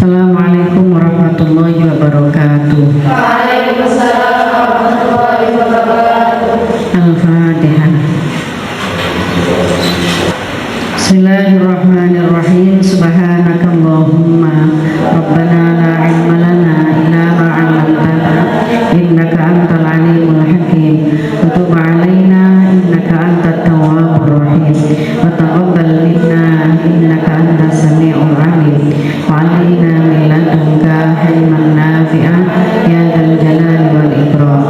Assalamualaikum warahmatullahi wabarakatuh. Waalaikumsalam warahmatullahi wabarakatuh. Al-Fatihah. Bismillahirrahmanirrahim. Subhanakallahumma rabbana la ilma lana illa ma 'allamtana innaka antal alimul hakim. Wa tub 'alaina innaka antat tawwabur rahim. Wa taqabbal minna innaka antas samiul 'alim. Wa 'alaina min ladunka ilman nafi'an ya dzal jalali wal ikram.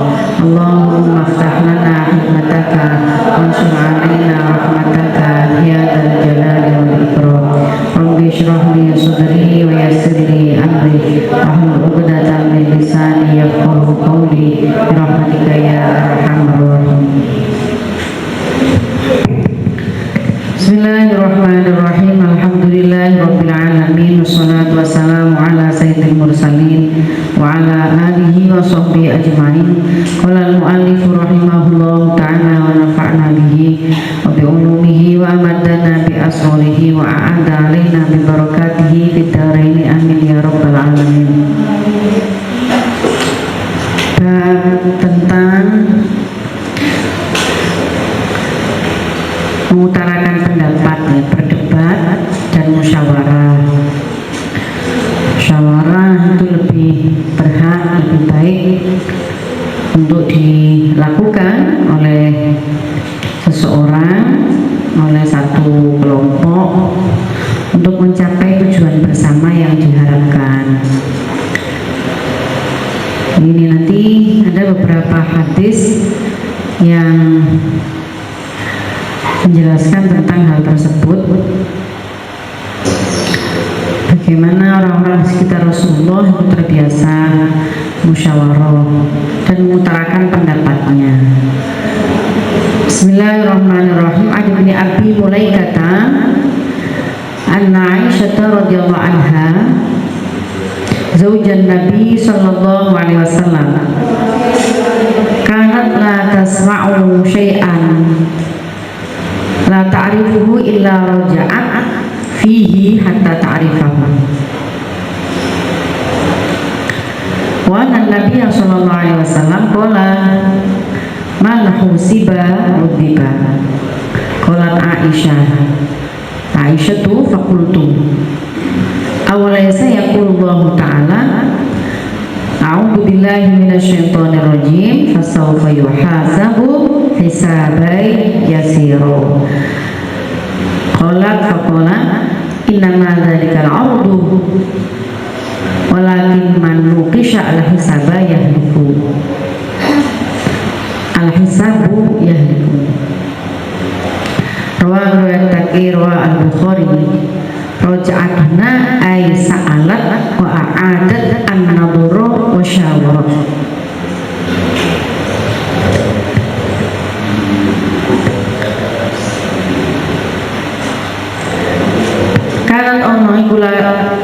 Allahumma iftah lana hikmataka wa ansur 'alaina rahmataka ya dzal jalali wal ikram. Rabbi shrah li sadri wa yassir li amri wahlul 'uqdatam min lisani yafqahu qawli bi rahmatika ya arhamar rahim. Bismillahirrahmanirrahim. Alhamdulillahirabbil alamin. Wassalatu wassalamu ala sayyidil mursalin wa ala alihi wa sahbihi ajmain. Qala al-muallif rahimahullahu ta'ala wa nafa'na bihi wa bi ulumihi wa amadana bi asrarihi wa a'adda alaina bi barakatihi fid dharain amin ya rabbal alamin. Tentang mengutarakan pendapat, berdebat dan musyawarah. Musyawarah itu lebih berhak, lebih baik untuk dilakukan oleh seseorang, oleh satu kelompok untuk mencapai tujuan bersama yang diharapkan. Ini nanti ada beberapa hadis yang menjelaskan tentang hal tersebut, bagaimana orang-orang di sekitar Rasulullah itu terbiasa musyawarah dan mengutarakan pendapatnya. Bismillahirrahmanirrahim. Adi bin Abi Mulaikata anna Aisyah radhiyallahu anha zaujan Nabi sallallahu alaihi wasallam kanat la tasma'u syai'an la ta'rifuhu illa raja'at fihi hatta ta'rifahu. Wa anna Nabiy sallallahu alaihi wasallam qala man husiba rudiba. Qalat Aisyah tu faqultu awalaysa yaqulullahu ta'ala a'udzu billahi minasyaitonir rajim fasawfa yuhasabu hisabai yasiro. Qalat faqala innama dzalikal 'ardu walakin man nuqisha al-hisaba yahliku. Al-hisabu yahliku. Riwayat Takir wa Al-Bukhari. Raja'atna ay sa'alat wa a'adat an-nadhura wa syawarat. Kanan ono iku la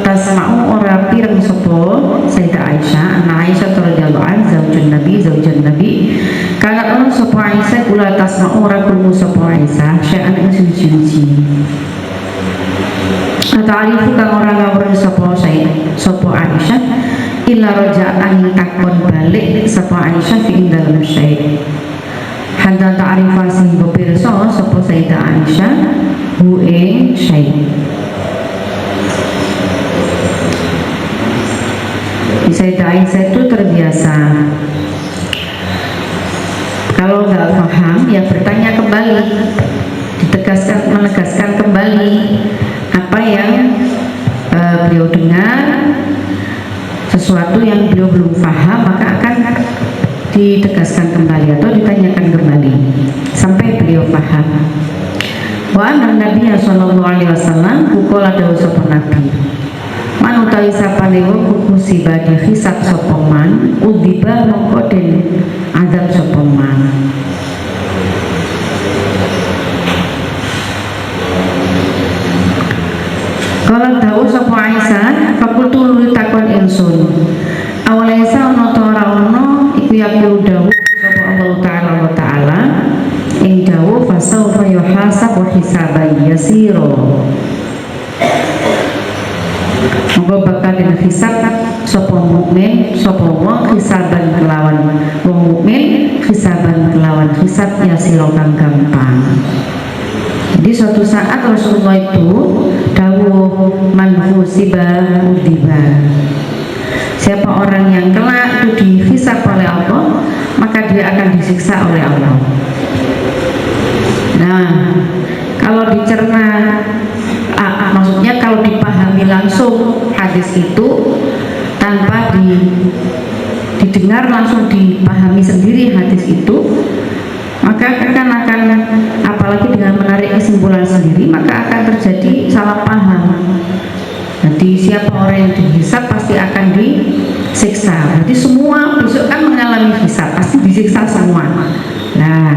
tasma'u ora pireng sapa Sayyidah Aisyah, ana Aisyah radhiyallahu anha zaujan Nabi. Kanan ono sapa Aisyah kula tasma'u ora krungu sapa Aisyah syai'an ing suci-suci. Ta'rifu kang ora ngawruh sapa Aisyah illa raja'an takon balik sapa Aisyah fi indal syai'. Hadza ta'rifa sing pirsa sapa Sayyidah Aisyah hu ing syai'. Sayyidah Aisyah itu terbiasa kalau nggak paham ya bertanya kembali, menegaskan kembali apa yang beliau dengar, sesuatu yang beliau belum paham maka akan ditegaskan kembali atau ditanyakan kembali sampai beliau paham. Wa anna Nabiy sallallahu alaihi wasallam qala dawuh sapa Nabi man utawi sapane wong musiba dihisab sapa man udiba mongko den azab sapa man. Kalau dawuh sapa Aisyah fakultu takon insun awalaisa ono ta ora ono iku yaku dawuh sapa Allah taala wa taala ing dawuh fasaufa yuhasab wa hisaban yasira. wa bakal den hisab sapa mukmin sapa wong hisaban kelawan wong mukmin hisaban kelawan hisab yasira kang gampang. Jadi suatu saat Rasulullah itu dawuh man husiba udiba, siapa orang yang kelak itu dihisab oleh Allah maka dia akan disiksa oleh Allah. Nah, kalau dicerna maksudnya kalau dipahami langsung hadis itu tanpa didengar langsung dipahami sendiri hadis itu, maka akan apalagi dengan menarik kesimpulan sendiri maka akan terjadi salah paham. Jadi siapa orang yang dihisab pasti akan disiksa. Jadi semua besok kan mengalami hisab, pasti disiksa semua. Nah,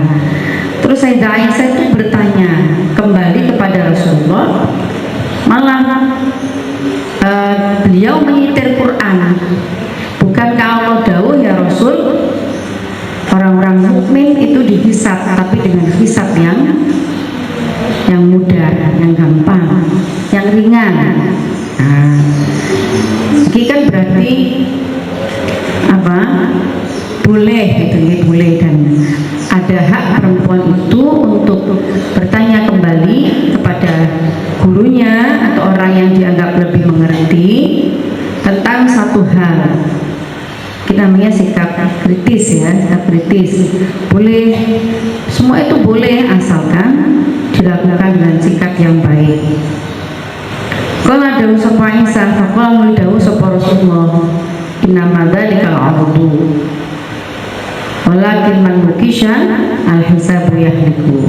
terus Sayyidah Aisyah itu bertanya kembali kepada Rasulullah, malah beliau menyitir Quran. Bukankah Allah dawuh ya Rasul, orang-orang mukmin itu dihisab tapi dengan hisab yang mudah, yang gampang, yang ringan. Nah, ini kan berarti apa? Boleh gitu ya, boleh, dan ada hak perempuan itu untuk bertanya kembali kepada gurunya atau orang yang dianggap lebih mengerti tentang satu hal. Kita namanya sikap kritis ya, sikap kritis. Boleh, semua itu boleh asalkan dilakukan dengan sikap yang baik. Kalau ada sapa Isa, kalau dawuh sapa Rasulullah, innama dzalika al-'abdu walakin man nukisha al-hisabu yahliku.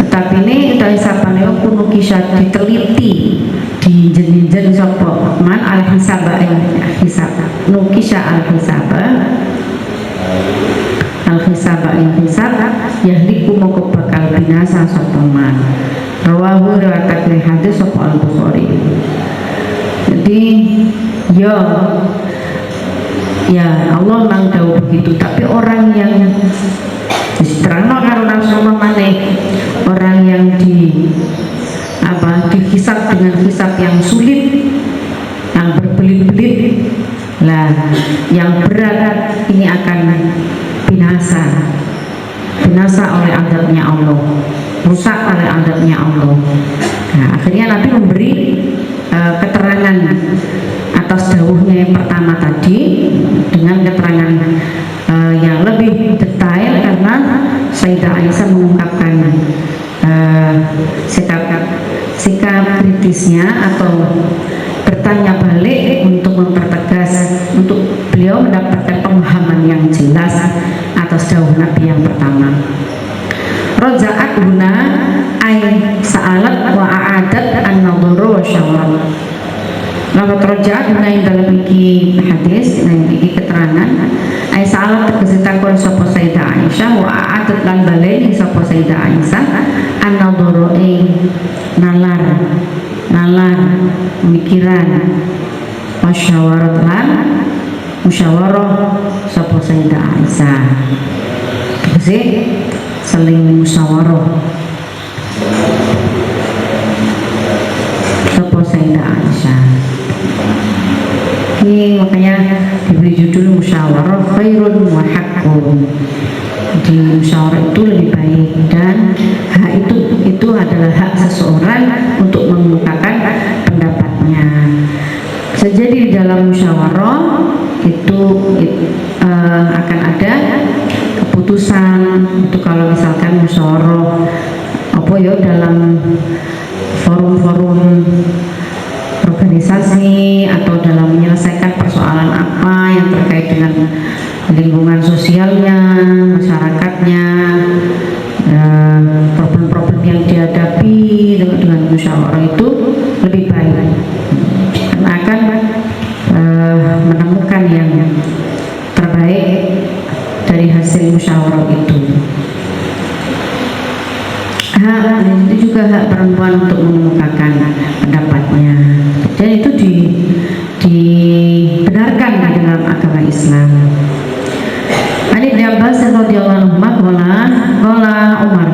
Tetapi ini itu hisaban itu nukisha diteliti, dijen-jen sapa man al-hisaba hisab nukisha al-hisaba al-hisab yahliku moko bakal binasa sapa man. Rawahu riwayat hadis sapa al-Bukhari. Jadi ya Allah memang tahu begitu, tapi orang yang diterangno karo Rasulullah maneh, orang yang dihisab dengan hisab yang sulit, yang berbelit-belit, lah yang berat ini akan binasa oleh azabnya Allah, rusak oleh azabnya Allah. Nah, akhirnya Nabi memberi keterangan atas dawuhnya yang pertama tadi dengan keterangan yang lebih detail karena Sayyidah Aisyah mengungkapkan sikap kritisnya atau bertanya balik untuk mempertegas, untuk beliau mendapatkan pemahaman yang jelas atas dawuh Nabi yang pertama. Roja'at guna ay sa'alat wa a'adat an-nadhara wa syawal. Lafaz roja'at guna yang dalam iki hadis, yang iki keterangan ay sa'alat tegesi takon sapa Sayyidah Aisyah wa a'adat lan baleni sapa Sayyidah Aisyah an-nadhara nalar pemikiran musyawarah lan musyawarah sapa Sayyidah Aisyah. Tegesi saling musyawarah sapa Sayyidah Aisyah. Ini makanya diberi judul musyawarah khairun wa haqqun. Di musyawarah itu lebih baik dan hak itu adalah hak seseorang untuk mengemukakan pendapatnya. Jadi di dalam musyawarah itu akan ada keputusan. Itu kalau misalkan musyawarah dalam forum-forum organisasi atau dalam menyelesaikan persoalan apa yang terkait dengan lingkungan sosialnya, masyarakatnya, problem-problem yang dihadapi dengan musyawarah itu lebih baik karena akan menemukan yang terbaik dari hasil musyawarah itu. Itu juga hak perempuan untuk mengemukakan pendapatnya, dan itu dibenarkan di dalam agama Islam. Ali bin Abbas radhiyallahu anhu qala Umar,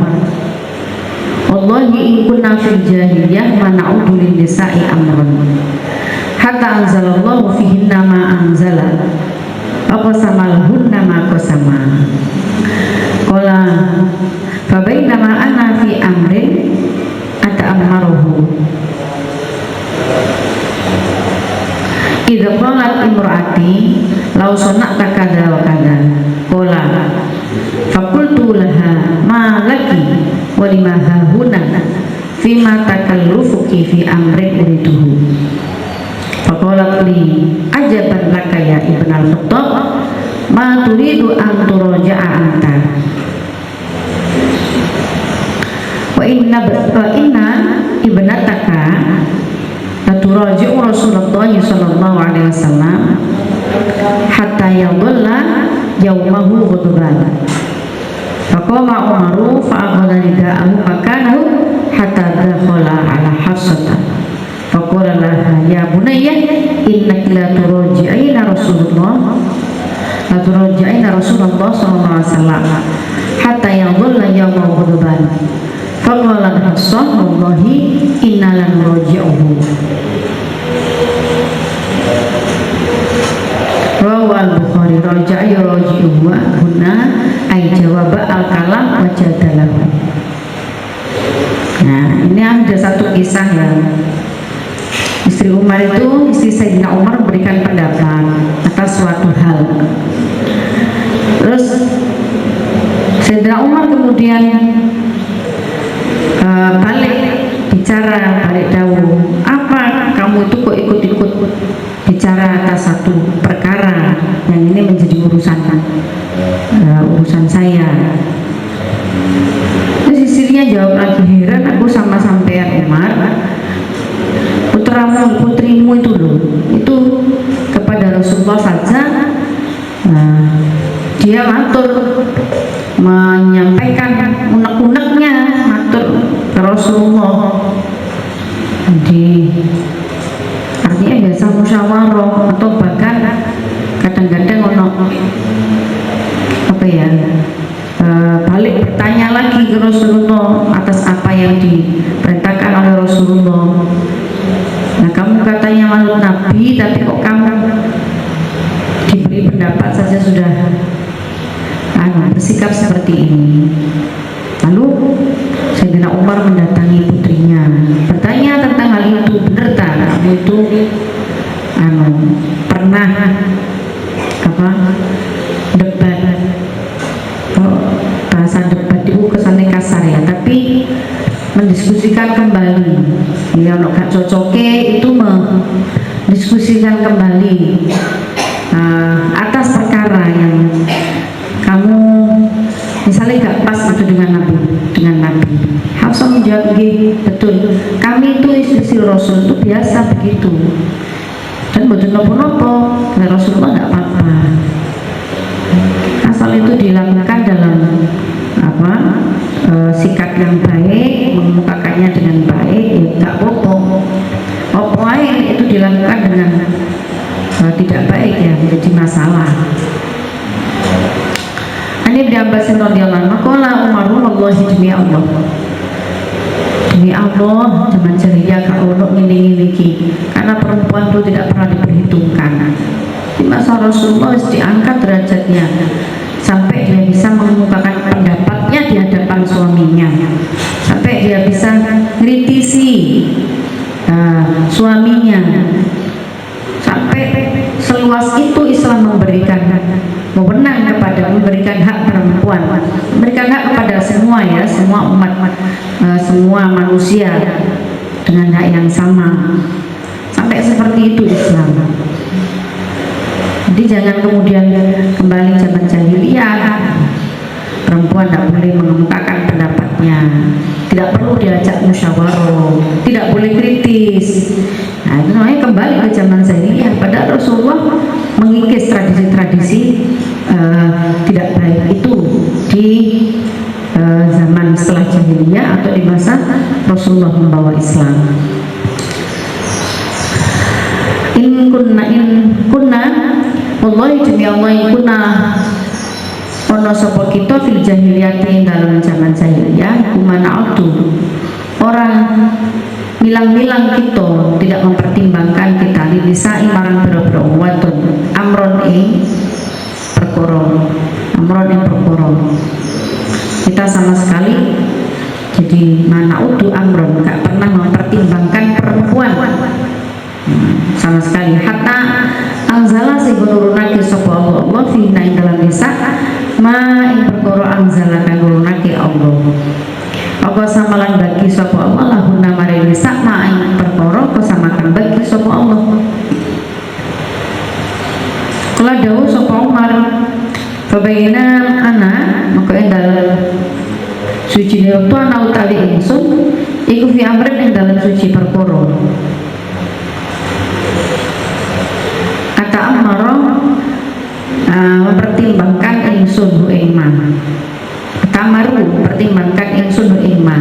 wallahi in kunna fil jahiliyah mana'udu lin nisa'i amra. hatta anzalallahu fihinna ma anzala apa samalhunna ma qasama qala fa bainama ana fi amrin ata'ammaruhu idza qalat imraati law sana'ta kadza wa kadza qala faqultu laha ma laki wa lima hahuna fima takallufuki fi amrin uriduhu faqalat li ajaban laka ya ibn al-Khattab ma turidu an turaja'a anta wa inna ibnataka turaji'u Rasulullah sallallahu alaihi wasallam hatta yadhalla yawmahu ghadban faqama Umaru fa'akhadha rida'ahu makanahu hatta dakhala ala Hafsah faqala laha ya bunayya innaki la turaji'ina Rasulullah sallallahu alaihi wasallam hatta yadhalla yawmahu ghadban faqala Hafsah wallahi inna lan nuraji'uhu rawal Bukhari raja'a yuraji'uhu huna ay jawaba al-kalam wa jadalahu. Nah, ini ada satu kisah ya. Istri Umar itu, istri Sayyidina Umar memberikan pendapat atas suatu hal. Terus Sayyidina Umar kemudian balik bicara, balik dawuh, apa kamu itu kok ikut-ikut bicara atas satu perkara yang ini menjadi urusan saya. Terus istrinya jawab lagi, heran aku sama sampean Umar, putrimu itu loh, itu kepada Rasulullah saja dia matur, menyampaikan unek-uneknya matur ke Rasulullah. Jadi artinya biasa musyawarah atau bahkan kadang-kadang balik bertanya lagi ke Rasulullah atas apa yang diperintahkan oleh Rasulullah. Nah, kamu katanya makhluk Nabi, tapi kok kamu diberi pendapat saja sudah bersikap seperti ini. Lalu Sayyidina Umar mendatangi putrinya, bertanya tentang hal itu. Benar tak kamu itu pernah debat? Bahasa debat itu kesannya kasar ya, tapi mendiskusikan kembali ya, gak cocoknya itu mendiskusikan kembali atas perkara yang kamu misalnya gak pas itu dengan Nabi. Hafsah menjawab, betul, kami itu istri Rasul itu biasa begitu dan betul nopo-nopo, Rasulullah gak apa-apa, asal itu dilakukan dalam sikap yang baik, mengemukakannya dengan baik, ya gak apa-apa. Itu dilakukan dengan tidak baik ya menjadi masalah. Ini Ibnu Abbas radhiyallahu anhu, qala Umar wallahi demi Allah zaman jahiliyah gak ono ngene-ngene iki, karena perempuan itu tidak pernah diperhitungkan. Di masa Rasulullah diangkat derajatnya sampai dia bisa mengemukakan pendapatnya di hadapan suaminya, sampai dia bisa kritisi suaminya, sampai seluas itu Islam memberikan wewenang memberikan hak perempuan, memberikan hak kepada semua ya, semua umat, semua manusia dengan hak yang sama, sampai seperti itu Islam. Jadi jangan kemudian kembali zaman jahiliyah, perempuan tidak boleh mengemukakan pendapatnya, tidak perlu diajak musyawarah, tidak boleh kritis. Nah, itu namanya kembali ke zaman jahiliyah. Padahal Rasulullah mengikis tradisi-tradisi tidak baik itu di zaman setelah jahiliyah atau di masa Rasulullah membawa Islam. In kunna wallahi demi Allah in kunna ono sapa kita fil jahiliyati dalam zaman jahiliyah kumana autu orang bilang-bilang kita tidak mempertimbangkan kita sama sekali. Hatta anzala sing nurunake sapa Allah fi ing dalam nisa ma ing perkara anzala kang nurunake Allah. Apa samalan bagi sapa Allah lahunna mari nisa ma ing perkara kesamakan bagi sapa Allah. Kala dawuh sapa Umar fabayna ana maka ing dalem suci waktu ana utawi ingsun iku fi amrin ing dalem suci perkara kata amaro mempertimbangkan ingsun hu ing ma kamaru pertimbangkan ingsun hu ing ma.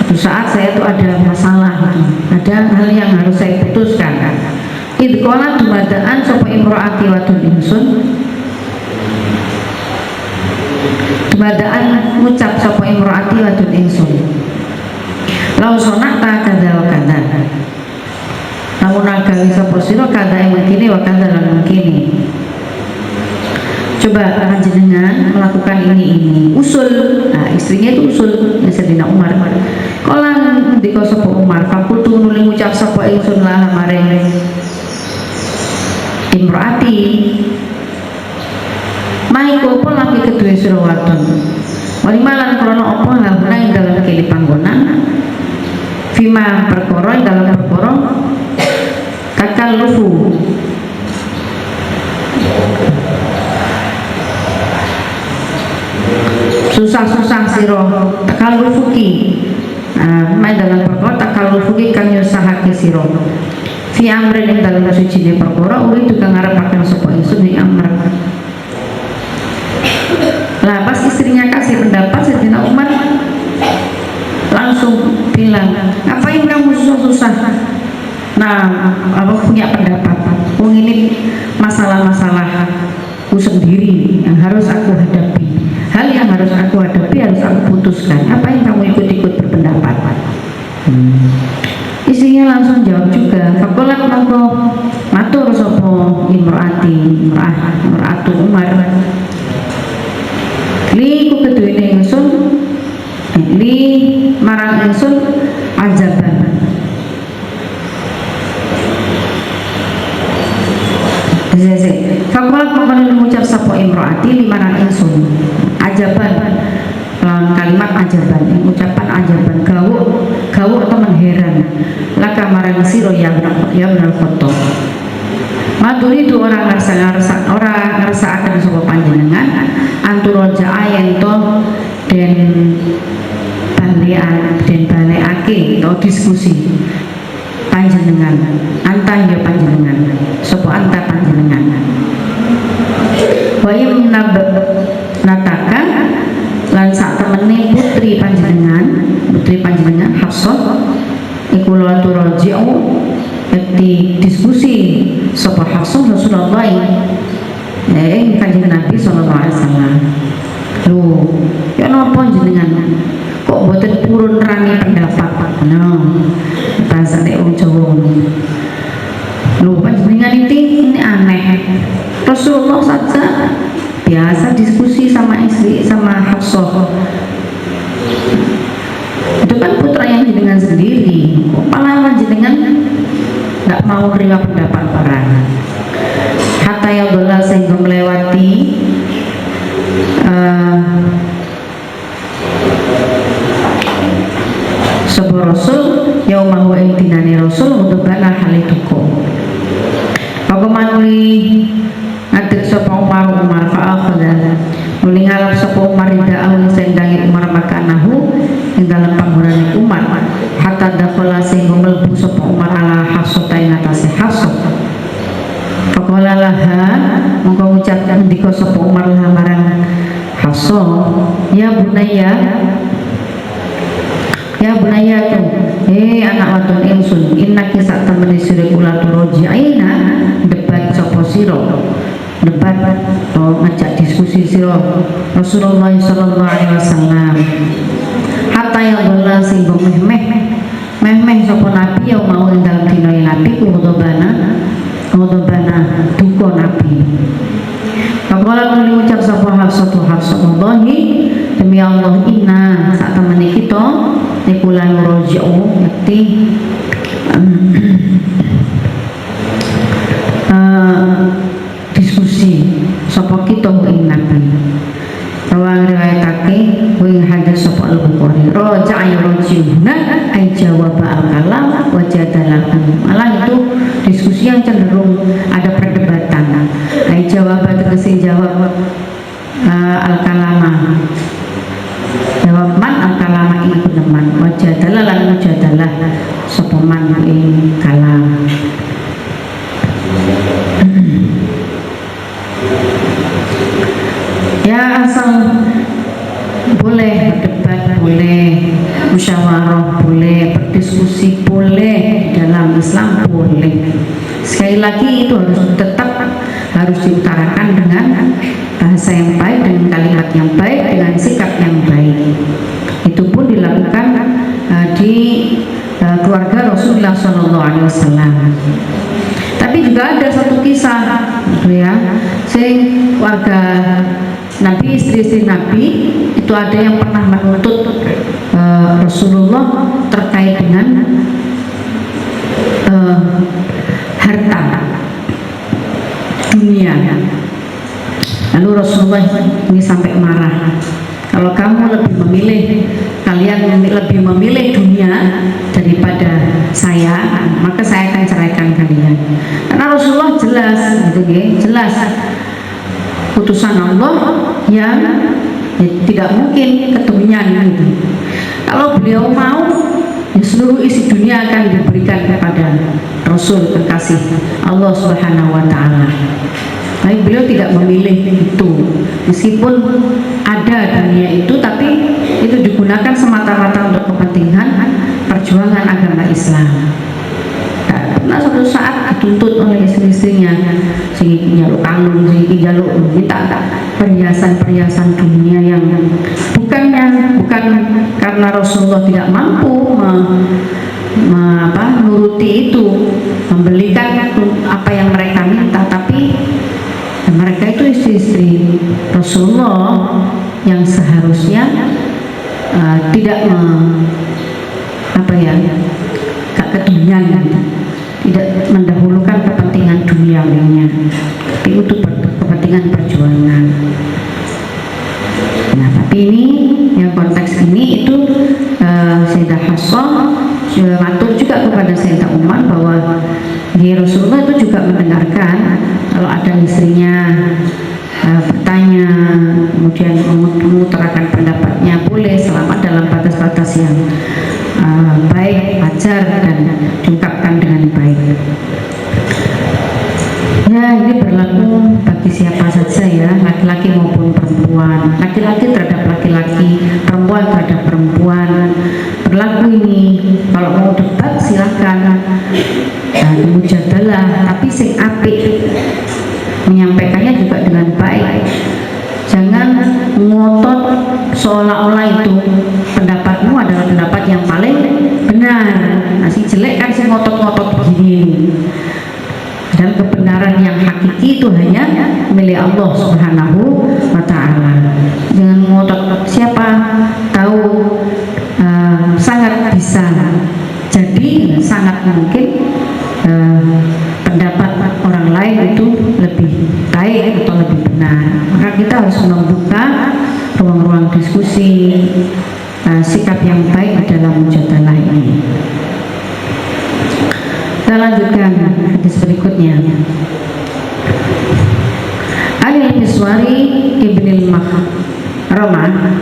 Suatu saat saya tuh ada masalah, ada hal yang harus saya putuskan. Idkola dumadaan sapa imro'ati wadun ingsun dumadaan ngucap sapa imro'ati wadun ingsun lausona ta kada wa kada namun agawi sapa sira kada yang mengkini wa kada lan mengkini. Coba panjenengan melakukan ini usul. Nah, istrinya itu usul Sayyidina Umar. Kala ndika sapa Umar fakultu nuli ngucap sapa ingsun lah maring imro'ati maiku apa lagi kedua sira wadon walimalan krono apa lahuna ing dalam kili panggonan fima perkara ing dalam perkara takallufu susah-susah sira takallufuki main dalam perkara takallufuki kang nyusahake sira fi amrin ing dalam suci ne perkara uri tukang ngarepaken sapa ingsun ing amr. Lah pas istrinya kasih pendapat Sayyidina Umar langsung bilang, ngapain kamu susah-susah? Nah, apa punya pendapat? Ini masalah-masalah aku sendiri yang harus aku hadapi. Hal yang harus aku hadapi harus aku putuskan. Apa yang kamu ikut-ikut berpendapat? Istrinya langsung jawab juga. Fakolat mongko matur sapa imra'atu Umar. Li ku keduwene ingsun li marang ingsun ajaban. Fakolat mongko ngucap sapa imra'ati li marang ingsun ajaban. Kalimat ajaban, ucapan ajaban, gawu atau mengheran laka marang siro yang foto maturi itu orang ngerasa akan sopo panjenengan anturoja ayento dan baleake atau diskusi panjenengan anta ya panjenengan sopo anta panjenengan wayam nataka lan sak temene putri panjenengan Hafsah iku la turaji'u yakti diskusi sapa Hafsah Rasulullah kanjeng Nabi sallallahu alaihi wasallam. Lho, ya napa jenengan kok boten purun rani pendapat? Bahasane wong Jawa. Lho, panjenengan ini aneh. Rasulullah saja biasa diskusi sama istri sama Hafsah. Itu kan putra yang jenengan sendiri. Kok malah jenengan nggak mau terima pendapat orang. Hatta ya dola sehingga melewati sebuah Rasul yaumahu ing dinane Rasul mudobana halituko. Pakumanuli ngatik sapa Umar fa'akhadha nuli ngalap sapa Umar rida'ahu sendangi Umar makanahu ing dalam panggonan Umar hatta dakhala sehingga mlebu sapa Umar ala Hafsah ing atase Hafsah. Faqala laha mongko ngucap ngendika sapa Umar laha marang Hafsah ya bunaya tu anak wadon ingsun innaki sak temene sira kula turji'ina debat sapa sira debat atau ngajak diskusi sira Rasulullah sallallahu alaihi wasallam hatta yang bola sing meh sapa nabi yang mau ing dalem dina nabi kudobana duka nabi. Faqala nuli ucap sapa Hafsah wallahi demi Allah inna sak temene kita nikulan roji'u yakti ta'ala wajadalahum. Malah itu diskusi yang cenderung ada perdebatan. Jawab tegese jawab al-kalama. Jawab man al-kalama ing kuneman wajadalah lan wajadalah sapa man ing kalam. Ya asal boleh berdebat, boleh musyawarah, boleh berdiskusi, boleh di dalam Islam boleh. Sekali lagi itu harus diutarakan dengan bahasa yang baik, dengan kalimat yang baik, dengan sikap yang baik. Itu pun dilakukan di keluarga Rasulullah SAW. Tapi juga ada satu kisah, gitu ya, warga Nabi, istri-istri Nabi itu ada yang pernah menuntut Rasulullah terkait dengan harta dunia. Lalu Rasulullah ini sampai marah, kalau kamu kalian lebih memilih dunia daripada saya, maka saya akan ceraikan kalian. Karena Rasulullah jelas, gitu ya, jelas putusan Allah yang tidak mungkin ketunyan gitu. Kalau beliau mau, ya seluruh isi dunia akan diberikan kepada Rasul kekasih Allah Subhanahu wa Ta'ala. Tapi beliau tidak memilih itu, meskipun ada dunia itu, tapi itu digunakan semata-mata untuk kepentingan perjuangan agama Islam. Nah, suatu saat dituntut oleh istri-istrinya, si jaluk kalung, si jaluk minta perhiasan-perhiasan dunia yang bukan karena Rasulullah tidak mampu menuruti itu, membelikan apa yang mereka minta, tapi mereka itu istri-istri Rasulullah yang seharusnya tidak kedunian, tidak mendahulukan kepentingan duniawinya, tapi untuk kepentingan perjuangan. Nah, tapi ini yang konteks ini itu Sayyidah Hafsah matur juga kepada Sayyidah Umar bahwa Rasulullah itu juga mendengarkan kalau ada istrinya bertanya, kemudian mengutarakan pendapatnya, boleh selama dalam batas-batas yang baik, wajar, dan diungkapkan dengan baik. Ya, ini berlaku bagi siapa saja ya, laki-laki maupun perempuan, laki-laki terhadap laki-laki, perempuan terhadap perempuan. Berlaku ini, kalau mau debat silakan, mujadalah, tapi sing apik, menyampaikannya juga dengan baik. Jangan ngotot seolah-olah itu pendapatmu adalah pendapat yang paling benar. Nah, si jelek kan si ngotot-ngotot begini. Dan kebenaran yang hakiki itu hanya milik Allah Subhanahu wa Ta'ala. Jangan ngotot, siapa tahu sangat bisa jadi sangat mungkin pendapat orang lain itu lebih baik atau lebih benar. Maka kita harus membuka ruang-ruang diskusi, sikap yang baik dalam mujadalah ini. Kita lanjutkan hadis berikutnya. Anil Miswari ibnil Makhramah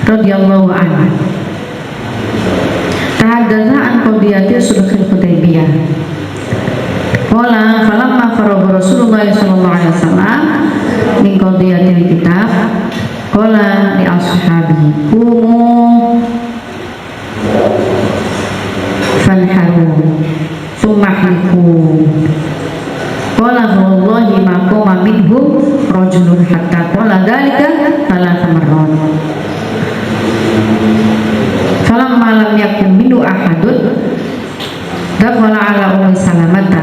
radhiyallahu anhu. Tahaddatsa an qadiyati sulhul Hudaybiyah. Qala falamma faragha Rasulullah sallallahu alaihi wasallam min qadiyatil kitab qala li ashabihi qumu fanharu thumma hliku qala wallahi ma qama minhum rajulun hatta qala dzalika thalatha marrat falamma lam yakun minhu ahadun dakhala ala ummi salamata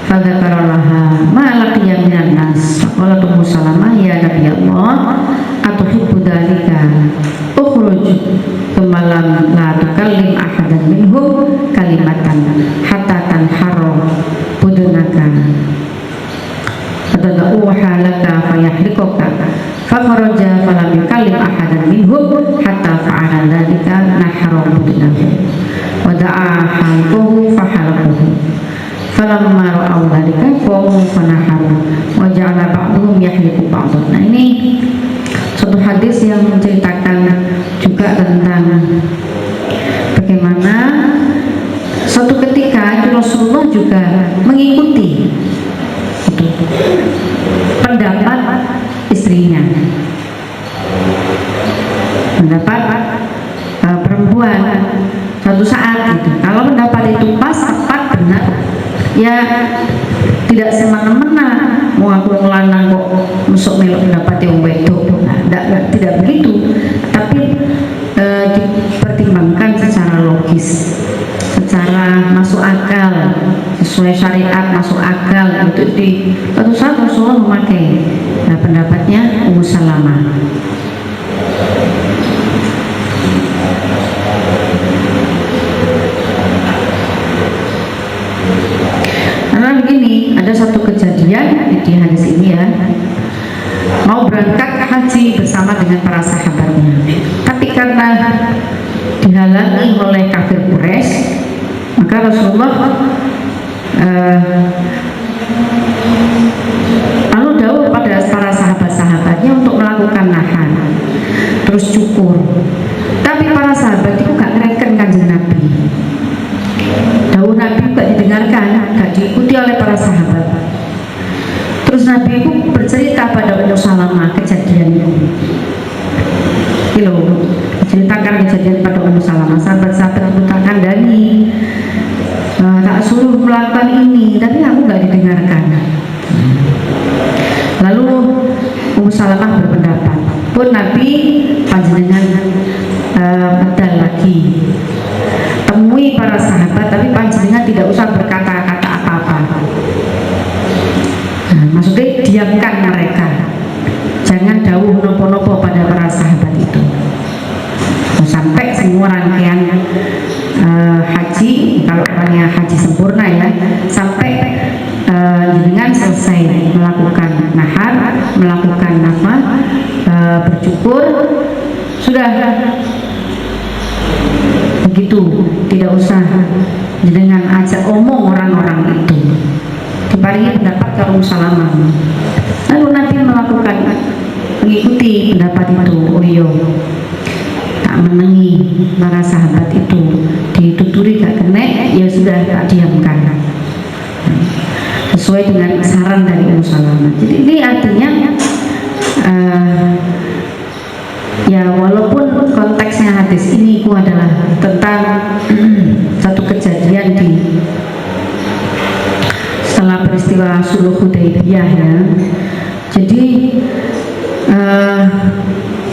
fadzakara laha ma laqiya minan nas faqala ummu salamah ya nabi Allah atuhibbu dzalika ukhruj thumma la tukallim ahadan minhum kalimatan hatta tanharu budunaka fatad'uha laka fayahlikuka fakharaja falam yukallim ahadan minhum hatta fa'ala dzalika nahara budunaka wa da'a halqum falamma ra'aw dzalika qamu fanaharu wa ja'ala ba'dhum yahliku ba'dhan. Nah, ini satu hadis yang menceritakan juga tentang bagaimana suatu ketika itu Rasulullah juga mengikuti pendapat istrinya, pendapat perempuan suatu saat gitu. Kalau pendapat itu pas, tepat, benar, ya tidak semena-mena mau aku ngelanang kok masuk melok pendapat yang wedok. Nah, tidak begitu, tapi dipertimbangkan secara logis, secara masuk akal, sesuai syariat, masuk akal. Itu di suatu saat Rasulullah memakai pendapatnya Ummu Salamah. Karena begini, ada satu kejadian di hadis ini ya, mau berangkat haji bersama dengan para sahabatnya, tapi karena dihalangi oleh kafir Quraisy, maka Rasulullah lalu dawuh pada para sahabat-sahabatnya untuk melakukan nahan, terus cukur. Tapi para sahabat itu gak ngereken Kanjeng Nabi. Dawuh Nabi gak didengarkan, gak diikuti oleh para sahabat. Terus Nabi itu bercerita pada Ummu Salamah kejadian itu. Ceritakan kejadian pada Ummu Salamah. Sahabat-sahabat itu tak kandani, tak suruh melakukan ini, tapi aku gak didengarkan. Lalu Ummu Salamah berpendapat, pun Nabi panjenengan medal lagi, temui para sahabat, tapi panjenengan tidak usah berkata-kata apa-apa. Maksudnya diamkan mereka, jangan dawuh nopo-nopo pada para sahabat itu. Sampai semua rangkaian haji, kalau orangnya haji sempurna ya, sampai dengan selesai melakukan nahar, melakukan bercukur, sudah begitu, tidak usah dengan ajak omong orang-orang itu. Diparingi pendapat kalau Salamah. Lalu Nabi melakukan mengikuti pendapat itu. Oh iya, tak menengi para sahabat itu, dituturi gak kena, ya sudah tak diamkan, sesuai dengan saran dari Ummu Salamah. Jadi ini artinya ya walaupun konteksnya hadis ini itu adalah tentang satu kejadian di setelah peristiwa Sulh Hudaybiyah ya. Jadi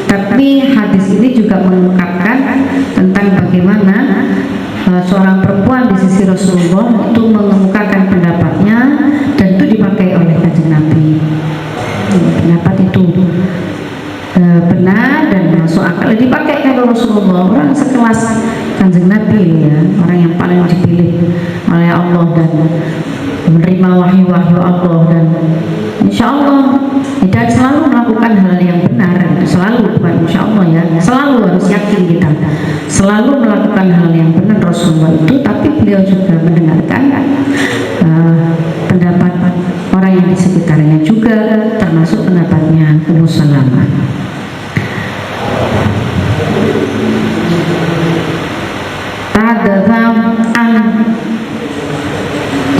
tapi hadis ini juga mengungkapkan tentang bagaimana seorang perempuan di sisi Rasulullah itu mengemukakan pendapatnya, dan itu dipakai oleh Kanjeng Nabi. Pendapat itu benar dan masuk akal, dipakai oleh Rasulullah, orang sekelas Kanjeng Nabi ya, orang yang paling dipilih oleh Allah dan menerima wahyu-wahyu Allah, dan insya Allah tidak selalu melakukan hal yang benar, selalu, bukan insya Allah ya, selalu harus yakin kita selalu melakukan hal yang benar Rasulullah itu, tapi beliau juga mendengarkan pendapat orang yang di sekitarnya juga, termasuk pendapatnya Ummu Salamah.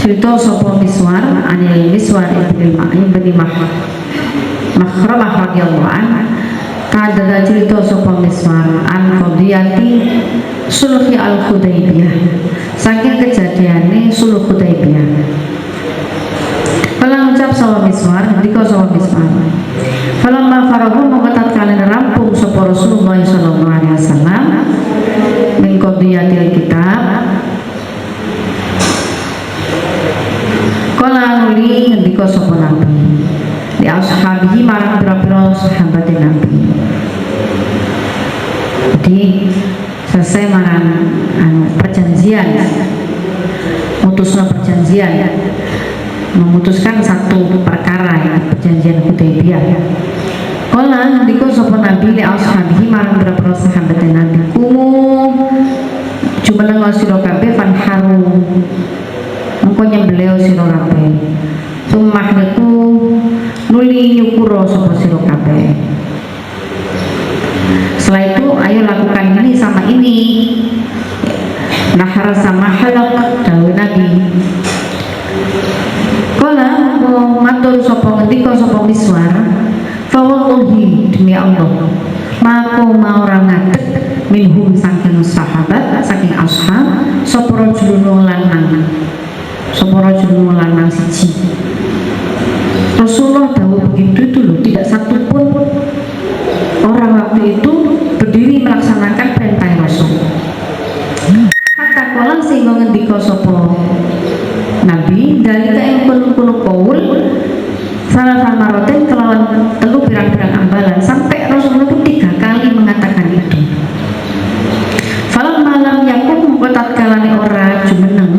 Cerita sapa Miswar anil Miswar ibn Makhramah radhiyallahu an, kada cerita sapa Miswar an qadiyati sulhi al-Hudaybiyah, saking kejadiane Sulh Hudaybiyah. Kalau ucap sapa Miswar, dika sapa Miswar, falamma farahu mengketat kalian rampung sapa Rasulullah sallallahu alaihi wasallam min qadiyatil kitab, kala nuli ngendika sapa Nabi di ashabihi marang pira-pira sahabat Nabi. Jadi selesai marang perjanjian, mutusna perjanjian, memutuskan satu perkara ya, perjanjian Hudaybiyah. Kala ngendika sapa Nabi di ashabihi marang pira-pira sahabat Nabi, kumu jumeneng sira kabeh fanharu mengko nyembelih sira kabeh. Sumah niku nuli nyukuro sapa sira kabeh. Setelah itu ayo lakukan ini sama ini. Nahar sama halak dawuh Nabi. Kala mau matur sapa ngendika sapa Miswar, fa wallahi demi Allah, mako mau ora ngadeg minhum saking sahabat saking ashab sapa rajulun lanang. Sapa rajulun lanang siji. Rasulullah dawuh begitu itu loh, tidak satu pun orang waktu itu berdiri melaksanakan perintah Rasul. Hatta kala sehingga ngendika sapa Nabi dalika ing kono kaul salah sama roten kelawan telu pirang-pirang ambalan sampai Rasulullah itu 3 kali mengatakan itu. Falam malam yakum kotat kalane ora jumeneng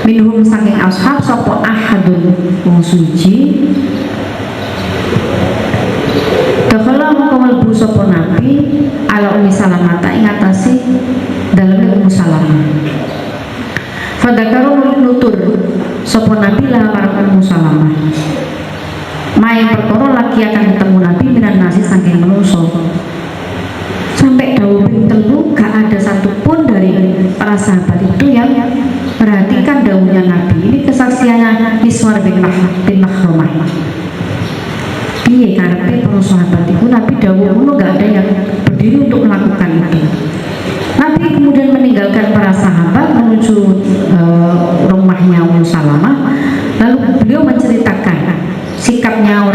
minhum saking ashab sapa ahadun wong suci. Dakhala moko mlebu sapa Nabi ala Ummi Salamah ing atase daleme Ummu Salamah. Fadakaru nutur sapa Nabi lah marang Ummu Salamah. Mai perkara lagi akan ketemu Nabi minan nasi saking menungso. Sampai dawuh ping 3 gak ada satupun dari para sahabat itu yang perhatikan dawuhnya Nabi. Ini kesaksiannya Miswar bin Makhramah. Piye karepe para sahabat itu Nabi dawuh ngono gak ada yang berdiri untuk melakukan itu. Nabi kemudian meninggalkan para sahabat menuju rumahnya Ummu Salamah. Lalu beliau menceritakan sikapnya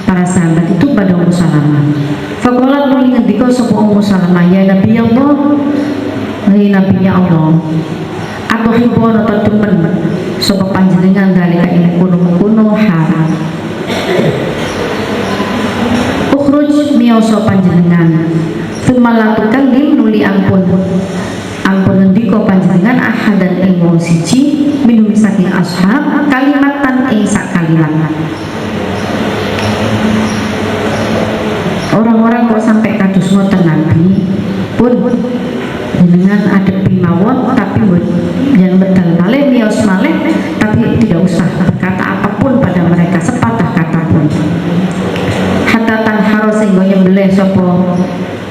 para sahabat itu pada Ummu Salamah. Faqala nuli ngendika sapa Ummu Salamah, ya Nabi Allah, hai Nabi Allah, aku hibur atau demen sapa panjenengan dalika ing kuno haram. Ukhruj miyasa panjenengan Tumalakukan lim nuli ampun ngendika panjenengan ahadan ing wong siji minum saking ashab kalimatan ing sak kalimat. Orang-orang kok sampai kados ngoten Nabi pun jenengan adepi mawon tapi yang bedal malih miyos malih tapi tidak usah berkata apapun pada mereka sepatah kata pun. Hatta tanharo sehingga nyembelih sapa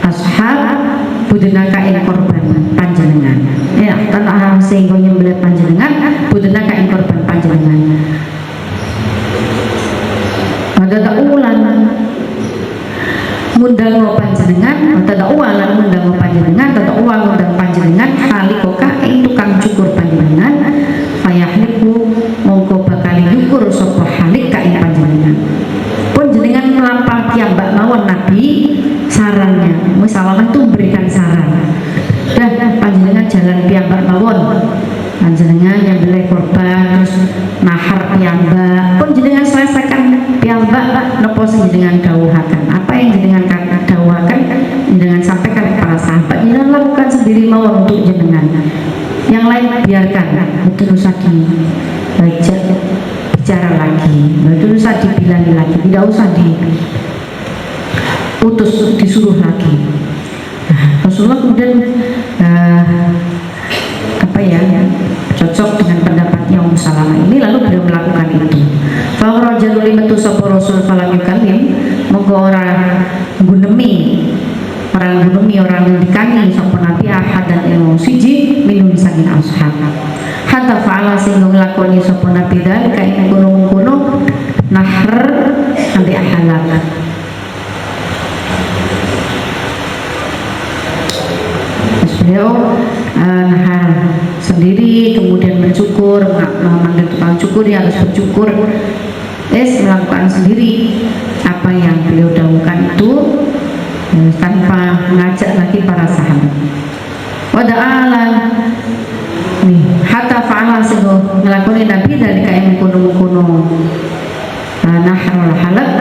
ashab budhenaka ing korban panjenengan. Ya, tanah sehingga nyembelih panjenengan budhenaka ing korban panjenengan. Ada ulan ngundang panjenengan, ada ulan ngundang panjenengan, ada ulan ngundang panjenengan halikoka ing tukang cukur panjenengan. Fayahliku mongko bakal nyukur sapa halik ka ing panjenengan. Pun jenengan melampah piyambak mawon Nabi sarannya. Musalamah itu memberikan saran. Dah panjenengan jalan piyambak mawon. Panjenengan yang beli korban terus nahar piyambak. Pun jenengan selesaikan piyambak napa sing jenengan dawuhaken. Apa yang jenengan dawuhaken jenengan sampaikan kepada sahabat. Jenengan lakukan sendiri mawon untuk jenengan. Yang lain biarkan. Betul usah bicara lagi. Betul usah dibilangi lagi. Tidak usah diutus disuruh lagi. Rasulullah kemudian cocok dengan pendapatnya Ummu Salamah ini, lalu beliau melakukan itu. Fa'rajalul limatu sapa Rasul falam yukallim monggo orang ngendikani sapa Nabi ahad dan ing siji minum saking ashab. Hatta fa'ala sing nglakoni sapa Nabi dalika ing kono nahr ambi halal. Beliau nahar sendiri, kemudian mencukur, memanggil tukang cukur, dia harus bercukur, melakukan sendiri apa yang beliau dahulukan itu tanpa mengajak lagi para sahabat. Wada'ala nih, hatta fa'ala sehingga ngelakoni Nabi dari kain kuno naharul halak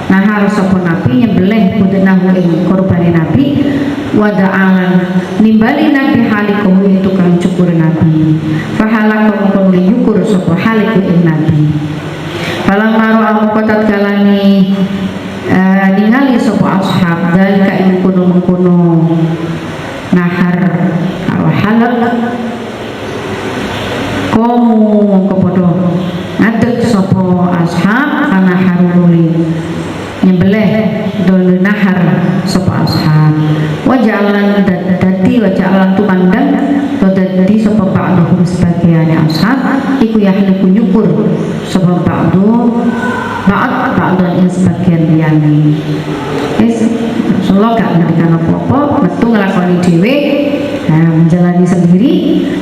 nahar sapa Nabi nyembelih budhenahu ing korbane Nabi wada'alan nimbali Nabi halikum ing tukang cukur Nabi fahalaka mongko nyukur sapa haliku ing Nabi falang maro kotat kalani ningali sapa ashab dalika ing kuno ngono nahar karo halak komu mongko padha ngadeg sapa ashab kana haruli nyembelih dol nahar sapa ashab wajalan dadi wajalan tumandang dadi sapa ba'dhum sebagian ashab iku yahliku nyukur sapa ba'dan yang sebagian liyane wis Rasulullah gak ngendikan apa-apa metu nglakoni dhewe menjalani sendiri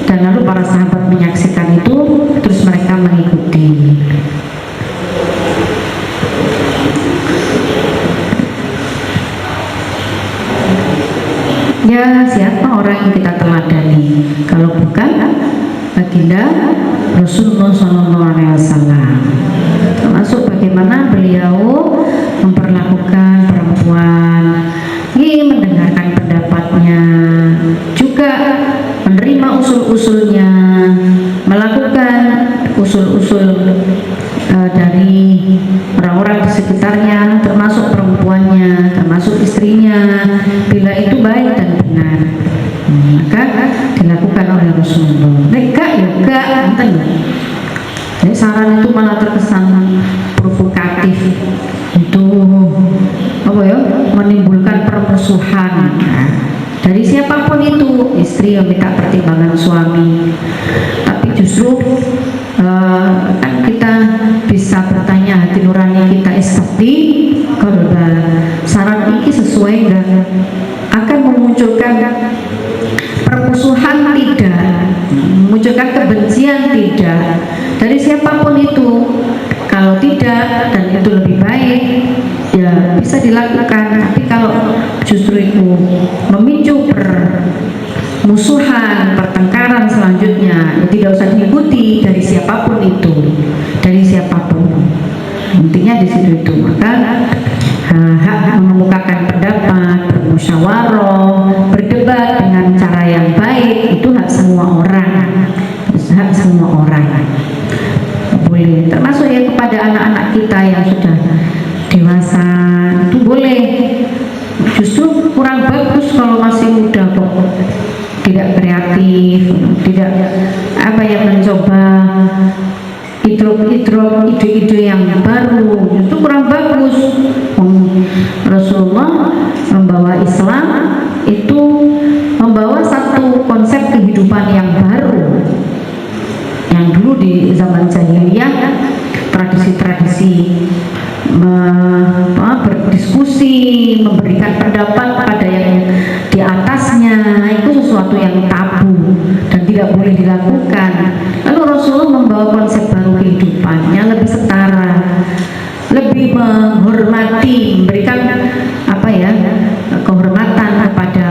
dan lalu para sahabat menyaksikan itu terus mereka mengikuti. Ya, siapa orang yang kita teladani kalau bukan baginda Rasulullah SAW, termasuk bagaimana beliau memperlakukan perempuan, mendengarkan pendapatnya, juga menerima usul-usulnya, melakukan usul-usul dari orang-orang di sekitarnya, termasuk perempuannya, termasuk istrinya, bila itu baik dan benar, maka dilakukan oleh Rasulullah. Enggak ya enggak, enten. Jadi saran itu malah terkesan provokatif, itu apa ya, menimbulkan permusuhan. Nah, dari siapapun itu, istri yang minta pertimbangan suami, tapi justru kan kita bisa bertanya hati nurani kita seperti korban saran ini sesuai enggak, akan memunculkan permusuhan tidak, memunculkan kebencian tidak, dari siapapun itu. Kalau tidak dan itu lebih baik ya bisa dilakukan, tapi kalau justru itu memicu permusuhan, pertengkaran selanjutnya, ya tidak usah diikuti dari siapapun itu, dari siapapun. Intinya di situ itu. Maka hak mengemukakan pendapat, bermusyawarah, berdebat dengan cara yang baik itu hak semua orang, hak semua orang. Boleh, termasuk ya kepada anak-anak kita yang sudah dewasa itu boleh. Justru kurang bagus kalau masih muda kok, tidak kreatif, tidak apa ya, mencoba ide-ide yang baru, itu kurang bagus. Rasulullah membawa Islam itu membawa satu konsep kehidupan yang baru. Yang dulu di zaman jahiliyah tradisi-tradisi berdiskusi, memberikan pendapat pada yang di atasnya, itu sesuatu yang tabu dan tidak boleh dilakukan. Lalu Rasulullah membawa konsep baru kehidupan yang lebih setara, lebih menghormati, memberikan apa ya, kehormatan kepada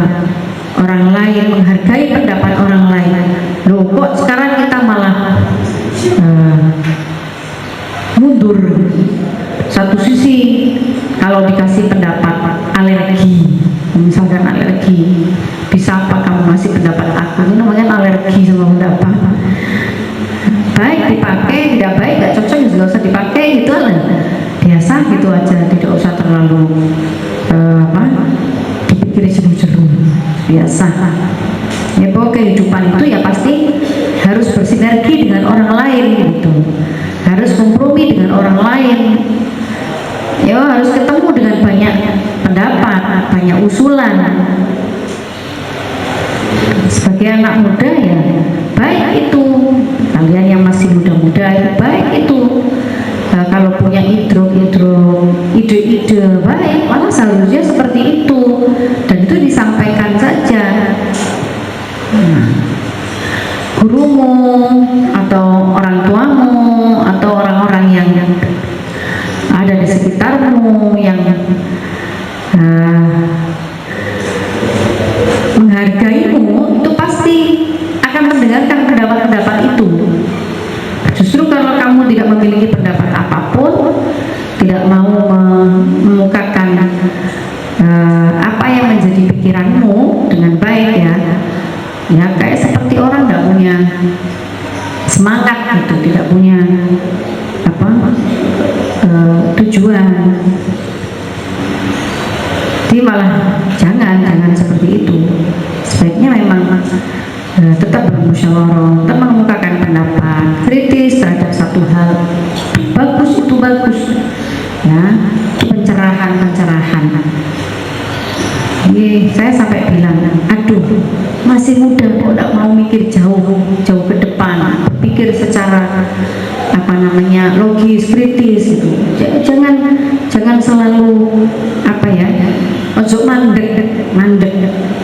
orang lain, menghargai pendapat orang lain. Loh, kok sekarang kita malah mundur. Satu sisi kalau dikasih pendapat alergi, misalkan alergi, bisa apa kamu ngasih pendapat aku, itu namanya alergi sama pendapat. Baik dipakai, tidak baik, gak cocok ya nggak usah dipakai, gitu lah, biasa gitu aja, tidak usah terlalu dipikir jeru-jeru, biasa. Ya bahwa kehidupan itu ya pasti harus bersinergi dengan orang lain gitu, harus kompromi dengan orang lain, ya harus ketemu dengan banyak pendapat, banyak usulan. Sebagai anak muda ya baik itu, kalian yang masih muda-muda ya baik itu, kalau punya ide-ide baik, malah seharusnya seperti itu, dan itu disampaikan saja. Gurumu atau orang tuamu atau orang-orang yang ada di sekitarmu yang menghargaimu, itu pasti akan mendengarkan pendapat-pendapat itu. Justru kalau kamu tidak memiliki pendapat apapun, tidak mau memukakan apa yang menjadi pikiranmu dengan baik, ya kayak seperti orang nggak punya semangat gitu, tidak punya tujuan, Jadi malah jangan seperti itu. Sebaiknya memang tetap bermusyawarah, tetap mengemukakan pendapat kritis terhadap satu hal. Bagus itu bagus, ya, pencerahan. Saya sampai bilang, aduh, masih muda kok tidak mau mikir jauh ke depan, pikir secara logis, kritis gitu. Jangan selalu ojo mandek,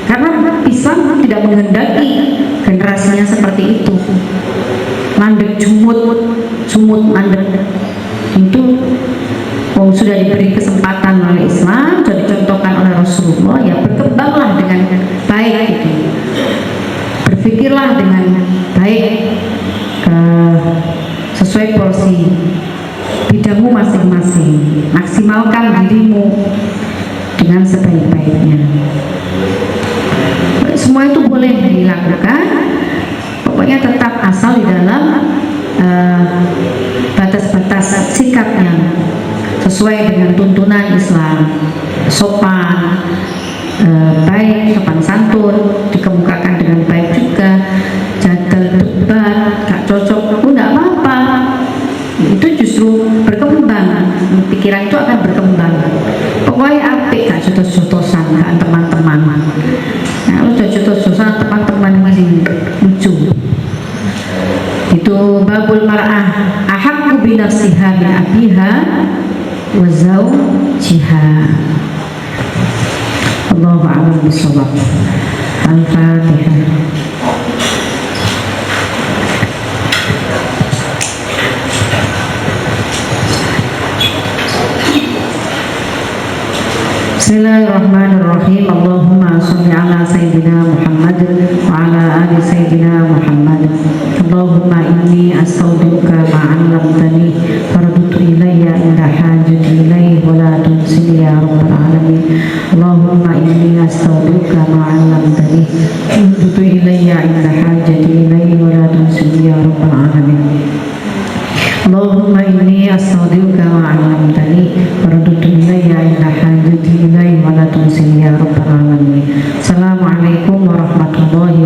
karena Islam tidak menghendaki generasinya seperti itu, mandek, sumut mandek. Itu sudah diberi kesempatan oleh Islam, sudah dicontohkan oleh Rasulullah, ya berkembanglah dengan baik gitu. Berpikirlah dengan baik, sesuai porsi bidangmu masing-masing, maksimalkan dirimu dengan sebaik-baiknya. Semua itu boleh dilakukan, pokoknya tetap asal di dalam batas-batas sikap yang sesuai dengan tuntunan Islam, sopan, baik, sopan santun, dikemukakan dengan baik juga. Jadal, debat, gak cocok, enggak apa-apa. Itu justru berkembang, pikiran itu akan berkembang. Pokoknya apik, gak jotos-jotosan, gak teman-teman. Nah, lu udah jotos-jotosan teman-teman masih lucu. Itu babul mar'ah ahaqqu bi nafsiha min abiha wa zawjiha. Allahu a'lam bishawab. Al-Fatihah. Bismillahirrahmanirrahim. Allahumma sholli ala sayyidina Muhammad wa ala ali sayyidina Muhammad. Allahumma inni astaudiuka ma 'allamtani farudtu ilayya inda hajati ilayhi wa la tunsini ya rabbal alamin. Allahumma inni astaudiuka ma 'allamtani farudtu ilayya inda hajati ilayhi wa la tunsini ya rabbal alamin. Allahumma inni astaudiuka ma 'allamtani farudtu ilayya inda hajati ilayhi wa la tunsini ya rabbal alamin. Assalamualaikum warahmatullahi